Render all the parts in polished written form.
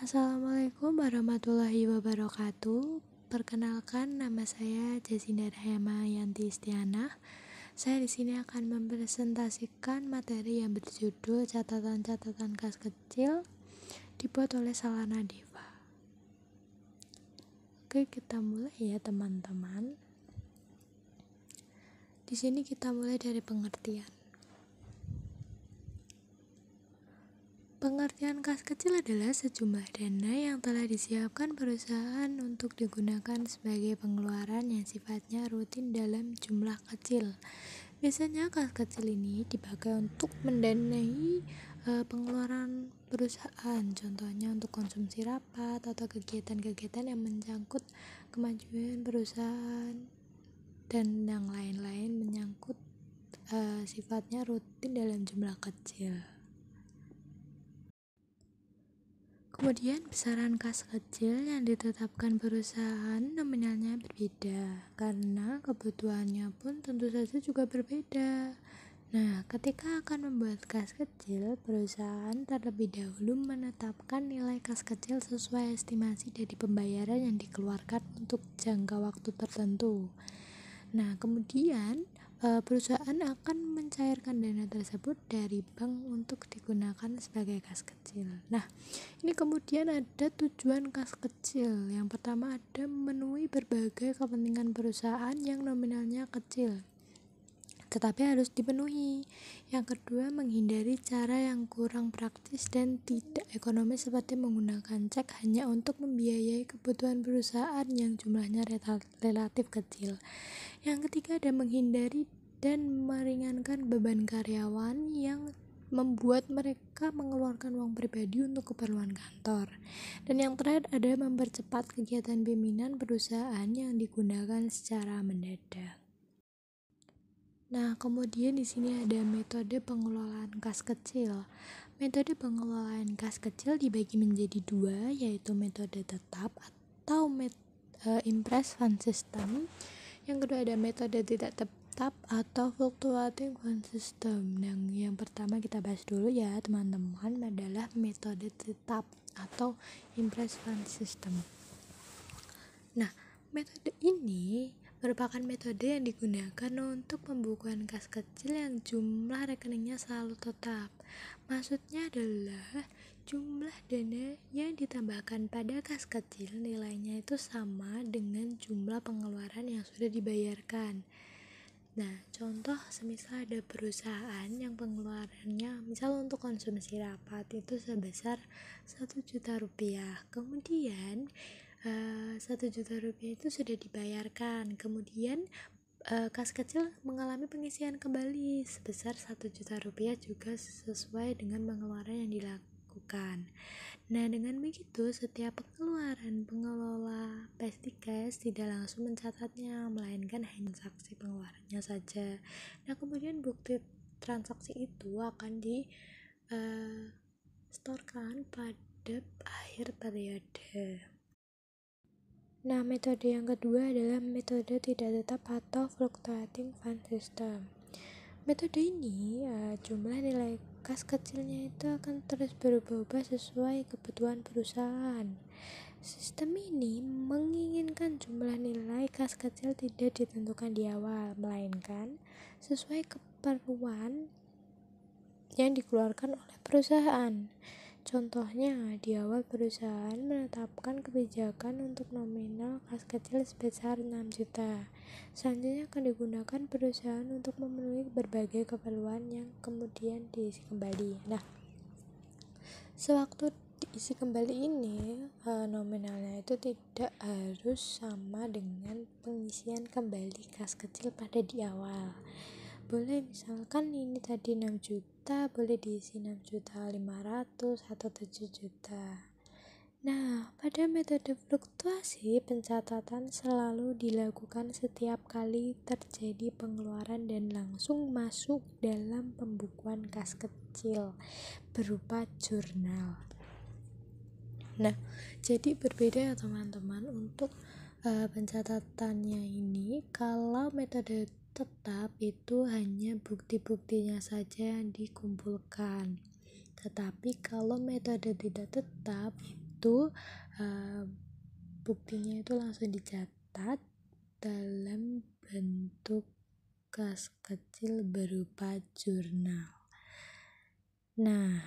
Assalamualaikum warahmatullahi wabarakatuh. Perkenalkan, nama saya Jasinda Rahma Yanti Istianah. Saya di sini akan mempresentasikan materi yang berjudul catatan-catatan kas kecil dibuat oleh Salana Deva. Oke, kita mulai ya teman-teman. Di sini kita mulai dari pengertian. Pengertian kas kecil adalah sejumlah dana yang telah disiapkan perusahaan untuk digunakan sebagai pengeluaran yang sifatnya rutin dalam jumlah kecil. Biasanya kas kecil ini dipakai untuk mendanai pengeluaran perusahaan, contohnya untuk konsumsi rapat atau kegiatan-kegiatan yang menyangkut kemajuan perusahaan dan yang lain-lain menyangkut sifatnya rutin dalam jumlah kecil. Kemudian besaran kas kecil yang ditetapkan perusahaan nominalnya berbeda karena kebutuhannya pun tentu saja juga berbeda. Nah, ketika akan membuat kas kecil, perusahaan terlebih dahulu menetapkan nilai kas kecil sesuai estimasi dari pembayaran yang dikeluarkan untuk jangka waktu tertentu. Nah, kemudian perusahaan akan mencairkan dana tersebut dari bank untuk digunakan sebagai kas kecil. Nah, ini kemudian ada tujuan kas kecil. Yang pertama ada memenuhi berbagai kepentingan perusahaan yang nominalnya kecil, tetapi harus dipenuhi. Yang kedua, menghindari cara yang kurang praktis dan tidak ekonomis seperti menggunakan cek hanya untuk membiayai kebutuhan perusahaan yang jumlahnya relatif kecil. Yang ketiga ada menghindari dan meringankan beban karyawan yang membuat mereka mengeluarkan uang pribadi untuk keperluan kantor. Dan yang terakhir ada mempercepat kegiatan pimpinan perusahaan yang digunakan secara mendadak. Nah, kemudian di sini ada metode pengelolaan kas kecil. Metode pengelolaan kas kecil dibagi menjadi dua, yaitu metode tetap atau impress fund system. Yang kedua ada metode tidak tetap atau fluctuating fund system. Yang pertama kita bahas dulu ya teman-teman, adalah metode tetap atau impress fund system. Nah, metode ini merupakan metode yang digunakan untuk pembukuan kas kecil yang jumlah rekeningnya selalu tetap. Maksudnya adalah jumlah dana yang ditambahkan pada kas kecil nilainya itu sama dengan jumlah pengeluaran yang sudah dibayarkan. Nah, contoh semisal ada perusahaan yang pengeluarannya misal untuk konsumsi rapat itu sebesar 1 juta rupiah. Kemudian 1 juta rupiah itu sudah dibayarkan. Kemudian kas kecil mengalami pengisian kembali sebesar 1 juta rupiah juga sesuai dengan pengeluaran yang dilakukan. Nah, dengan begitu setiap pengeluaran pengelola Pestikes tidak langsung mencatatnya, melainkan hanya transaksi pengeluarannya saja. Nah, kemudian bukti transaksi itu akan distorkan pada akhir periode. Nah, metode yang kedua adalah metode tidak tetap atau fluctuating fund system. Metode ini jumlah nilai kas kecilnya itu akan terus berubah-ubah sesuai kebutuhan perusahaan. Sistem ini menginginkan jumlah nilai kas kecil tidak ditentukan di awal, melainkan sesuai keperluan yang dikeluarkan oleh perusahaan. Contohnya, di awal perusahaan menetapkan kebijakan untuk nominal kas kecil sebesar 6 juta. Selanjutnya akan digunakan perusahaan untuk memenuhi berbagai keperluan yang kemudian diisi kembali. Nah, sewaktu diisi kembali ini, nominalnya itu tidak harus sama dengan pengisian kembali kas kecil pada di awal. Boleh misalkan ini tadi 6 juta, boleh diisi 6 juta 500 atau 7 juta. Nah, pada metode fluktuasi, pencatatan selalu dilakukan setiap kali terjadi pengeluaran dan langsung masuk dalam pembukuan kas kecil berupa jurnal. Nah, jadi berbeda ya teman-teman untuk pencatatannya ini. Kalau metode tetap itu hanya bukti-buktinya saja yang dikumpulkan, tetapi kalau metode tidak tetap itu buktinya itu langsung dicatat dalam bentuk kas kecil berupa jurnal. Nah,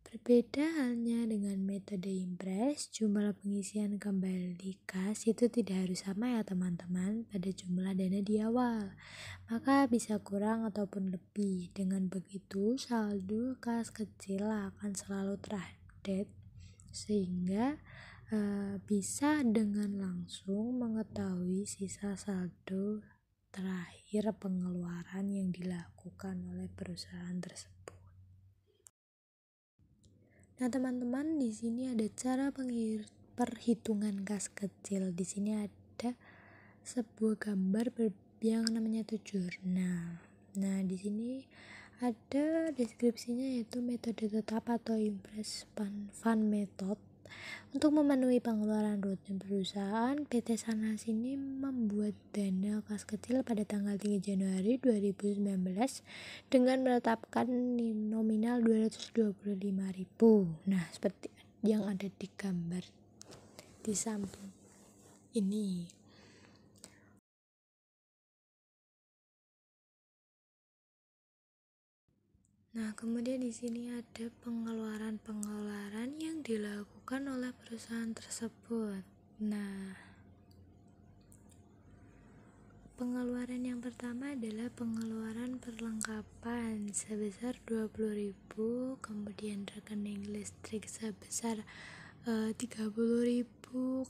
berbeda halnya dengan metode Impress, jumlah pengisian kembali kas itu tidak harus sama ya teman-teman pada jumlah dana di awal. Maka bisa kurang ataupun lebih. Dengan begitu, saldo kas kecil akan selalu terupdate sehingga bisa dengan langsung mengetahui sisa saldo terakhir pengeluaran yang dilakukan oleh perusahaan tersebut. Nah, teman-teman, di sini ada cara perhitungan kas kecil. Di sini ada sebuah gambar yang namanya itu jurnal. Nah, di sini ada deskripsinya yaitu metode tetap atau Impress Fund Method. Untuk memenuhi pengeluaran rutin perusahaan, PT Sanas ini membuat dana kas kecil pada tanggal 3 Januari 2019 dengan menetapkan nominal 225.000. Nah, seperti yang ada di gambar di samping ini. Nah, kemudian di sini ada pengeluaran yang dilakukan oleh perusahaan tersebut. Nah, pengeluaran yang pertama adalah pengeluaran perlengkapan sebesar 20.000, kemudian rekening listrik sebesar 30.000,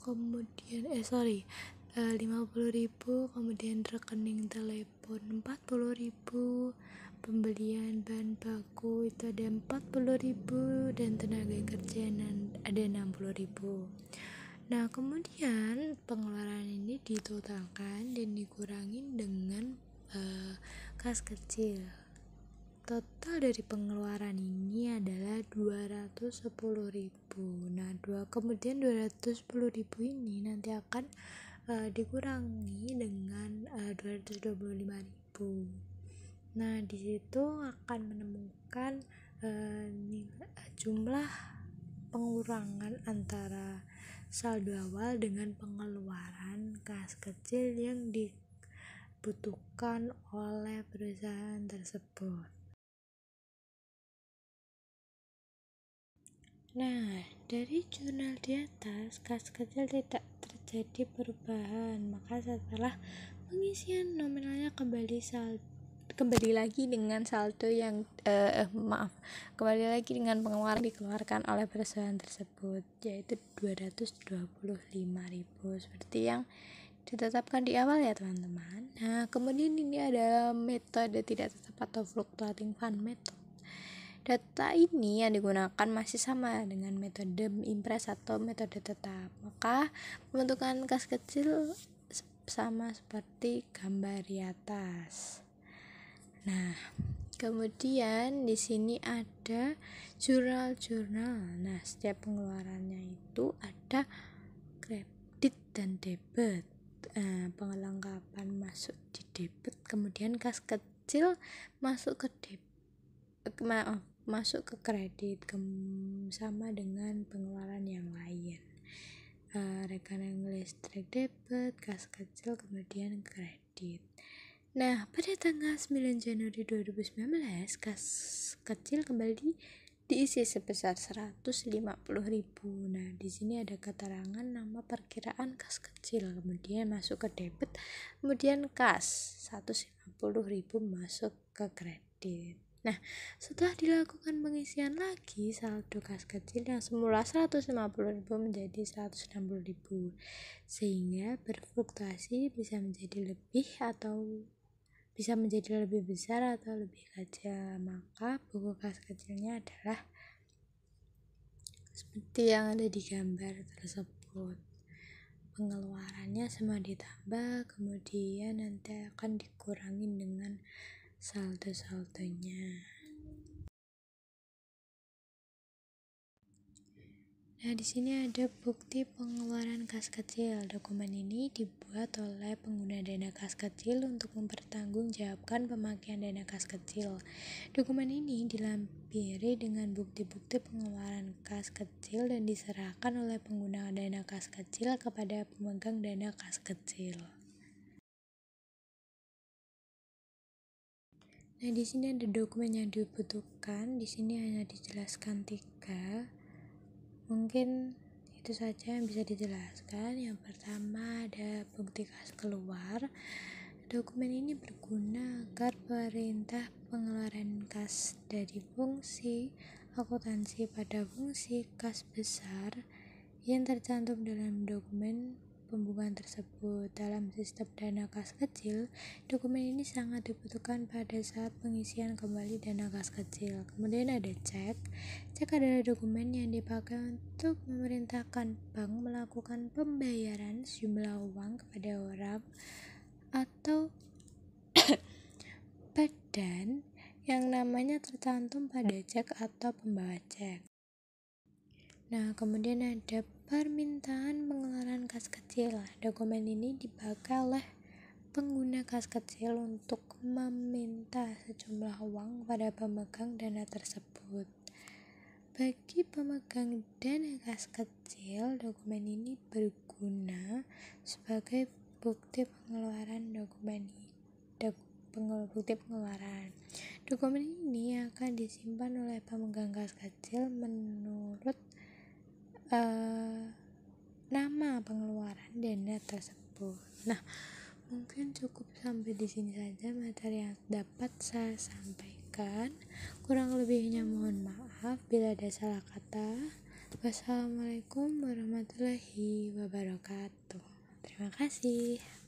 kemudian 50.000, kemudian rekening telepon 40.000, pembelian bahan baku itu ada 40.000, dan tenaga kerja ada 60.000. Nah, kemudian pengeluaran ini ditotalkan dan dikurangi dengan kas kecil. Total dari pengeluaran ini adalah 210.000. Nah, kemudian 210.000 ini nanti akan dikurangi dengan 225.000. Nah, di situ akan menemukan jumlah pengurangan antara saldo awal dengan pengeluaran kas kecil yang dibutuhkan oleh perusahaan tersebut. Nah, dari jurnal di atas, kas kecil tidak terjadi perubahan, maka setelah pengisian nominalnya kembali lagi dengan saldo yang kembali lagi dengan pengeluaran dikeluarkan oleh perusahaan tersebut, yaitu 225.000 seperti yang ditetapkan di awal ya teman-teman. Nah, kemudian ini adalah metode tidak tetap atau fluctuating fund method. Data ini yang digunakan masih sama dengan metode Impress atau metode tetap. Maka pembentukan kas kecil sama seperti gambar di atas. Nah, kemudian di sini ada jurnal-jurnal. Nah, setiap pengeluarannya itu ada kredit dan debit. Pengelengkapan masuk di debit, kemudian kas kecil masuk ke masuk ke kredit, sama dengan pengeluaran yang lain. Rekening listrik debit, kas kecil, kemudian kredit. Nah, pada tanggal 9 Januari 2019, kas kecil kembali diisi sebesar 150.000. Nah, di sini ada keterangan nama perkiraan kas kecil, kemudian masuk ke debit, kemudian kas 150.000 masuk ke kredit. Nah, setelah dilakukan pengisian lagi, saldo kas kecil yang semula 150.000 menjadi 160.000, sehingga berfluktuasi bisa menjadi lebih besar atau lebih kecil. Maka buku kas kecilnya adalah seperti yang ada di gambar tersebut. Pengeluarannya semua ditambah, kemudian nanti akan dikurangi dengan saldo-saldonya. Nah, di sini ada bukti pengeluaran kas kecil. Dokumen ini dibuat oleh pengguna dana kas kecil untuk mempertanggungjawabkan pemakaian dana kas kecil. Dokumen ini dilampiri dengan bukti-bukti pengeluaran kas kecil dan diserahkan oleh pengguna dana kas kecil kepada pemegang dana kas kecil. Nah, di sini ada dokumen yang dibutuhkan. Di sini hanya dijelaskan 3. Mungkin itu saja yang bisa dijelaskan. Yang pertama ada bukti kas keluar. Dokumen ini berguna agar perintah pengeluaran kas dari fungsi akuntansi pada fungsi kas besar yang tercantum dalam dokumen pembukuan tersebut. Dalam sistem dana kas kecil, dokumen ini sangat dibutuhkan pada saat pengisian kembali dana kas kecil. Kemudian ada cek. Cek adalah dokumen yang dipakai untuk memerintahkan bank melakukan pembayaran sejumlah uang kepada orang atau badan yang namanya tercantum pada cek atau pembawa cek. Nah, kemudian ada permintaan pengeluaran kas kecil. Dokumen ini dipakai oleh pengguna kas kecil untuk meminta sejumlah uang pada pemegang dana tersebut. Bagi pemegang dana kas kecil, dokumen ini berguna sebagai bukti pengeluaran bukti pengeluaran. Dokumen ini akan disimpan oleh pemegang kas kecil menurut nama pengeluaran dana tersebut. Nah, mungkin cukup sampai di sini saja materi yang dapat saya sampaikan. Kurang lebihnya mohon maaf bila ada salah kata. Wassalamualaikum warahmatullahi wabarakatuh. Terima kasih.